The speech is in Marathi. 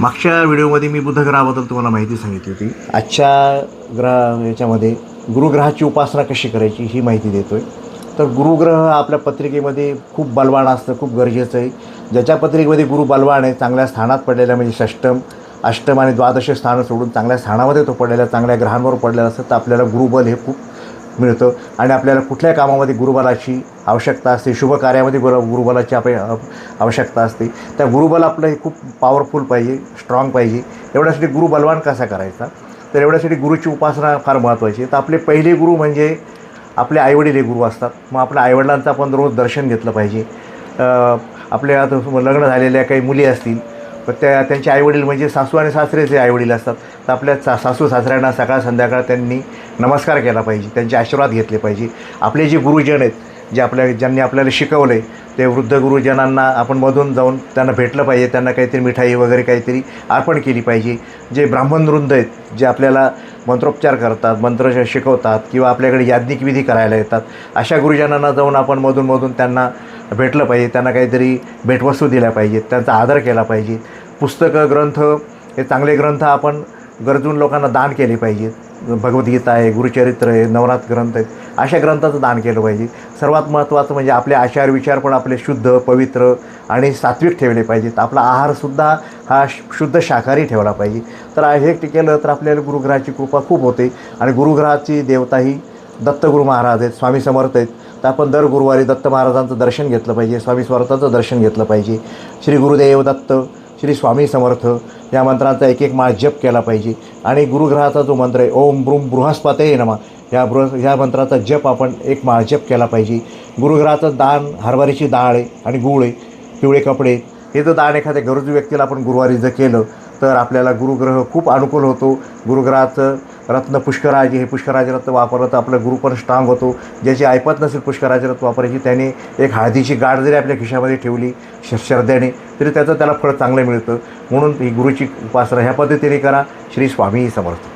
मागच्या व्हिडिओमध्ये मी बुधग्रहाबद्दल तुम्हाला माहिती सांगितली होती. आजच्या याच्यामध्ये गुरुग्रहाची उपासना कशी करायची ही माहिती देतो आहे. तर गुरुग्रह आपल्या पत्रिकेमध्ये खूप बलवान असतं, खूप गरजेचं आहे. ज्याच्या पत्रिकेमध्ये गुरु बलवान आहे, चांगल्या स्थानात पडलेला, म्हणजे षष्टम, अष्टम आणि द्वादश स्थानं सोडून चांगल्या स्थानामध्ये तो पडलेला, चांगल्या ग्रहांवर पडलेला असतं, तर आपल्याला गुरुबल हे खूप मिळतं. आणि आपल्याला कुठल्या कामामध्ये गुरुबलाची आवश्यकता असते, शुभ कार्यामध्ये गुरुबलाची आवश्यकता असते. त्या गुरुबल आपलं हे खूप पॉवरफुल पाहिजे, स्ट्रॉंग पाहिजे. एवढ्यासाठी गुरु बलवान कसा करायचा, तर एवढ्यासाठी गुरुची उपासना फार महत्त्वाची आहे. तर आपले पहिले गुरु म्हणजे आपले आईवडील हे गुरु असतात. मग आपल्या आईवडिलांचं आपण रोज दर्शन घेतलं पाहिजे. आपल्या आता लग्न झालेल्या काही मुली असतील, पण त्यांचे आईवडील म्हणजे सासू आणि सासरेचे आईवडील असतात. तर आपल्या सासू सासऱ्यांना सकाळ संध्याकाळ त्यांनी नमस्कार केला पाहिजे, त्यांचे आशीर्वाद घेतले पाहिजे. आपले जे गुरुजन आहेत, ज्यांनी आपल्याला शिकवलं आहे, ते वृद्ध गुरुजनांना आपण मधून जाऊन त्यांना भेटलं पाहिजे. त्यांना काहीतरी मिठाई वगैरे काहीतरी अर्पण केली पाहिजे. जे ब्राह्मण वृंद आहेत, जे आपल्याला मंत्रोपचार करतात, मंत्र शिकवतात किंवा आपल्याकडे याज्ञिक विधी करायला येतात, अशा गुरुजनांना जाऊन आपण मधून त्यांना भेटलं पाहिजे. त्यांना काहीतरी भेटवस्तू दिल्या पाहिजेत, त्यांचा आदर केला पाहिजे. पुस्तकं, ग्रंथ, हे चांगले ग्रंथ आपण गरजून लोकांना दान केले पाहिजेत. भगवद्गीता आहे, गुरुचरित्र आहे, नवनाथ ग्रंथ आहेत, अशा ग्रंथाचं दान केलं पाहिजे. सर्वात महत्त्वाचं म्हणजे आपले आचार विचार पण आपले शुद्ध, पवित्र आणि सात्विक ठेवले पाहिजेत. आपला आहारसुद्धा हा शुद्ध शाकाहारी ठेवला पाहिजे. तर हे केलं तर आपल्याला गुरुग्रहाची कृपा खूप होते. आणि गुरुग्रहाची देवता ही दत्तगुरू महाराज आहेत, स्वामी समर्थ आहेत. तर आपण दर गुरुवारी दत्त महाराजांचं दर्शन घेतलं पाहिजे, स्वामी समर्थांचं दर्शन घेतलं पाहिजे. श्री गुरुदेव दत्त, श्री स्वामी समर्थ या मंत्राचा एक माळ जप केला पाहिजे. आणि गुरुग्रहाचा जो मंत्र आहे, ओम ब्रूम बृहस्पतये नमः, ह्या मंत्राचा जप आपण एक माळ जप केला पाहिजे. गुरुग्रहाचं दान हरभऱ्याची डाळ आहे आणि गूळ आहे, पिवळे कपडे, हे जर दान एखाद्या गरजू व्यक्तीला आपण गुरुवारी जर केलं तर आपल्याला गुरुग्रह खूप अनुकूल होतो. गुरुग्रहाचं रत्न पुष्कराज, हे पुष्कराज रत्न वापरलं तर आपलं गुरु पण स्ट्राँग होतो. ज्याची ऐपत नसेल पुष्कराज रत्न वापरायची, त्याने एक हळदीची गाठ जरी आपल्या खिशामध्ये ठेवली श्रद्धेने, तरी त्याला फळ चांगलं मिळतं. म्हणून ही गुरुची उपासना ह्या पद्धतीने करा. श्री स्वामी समर्थ.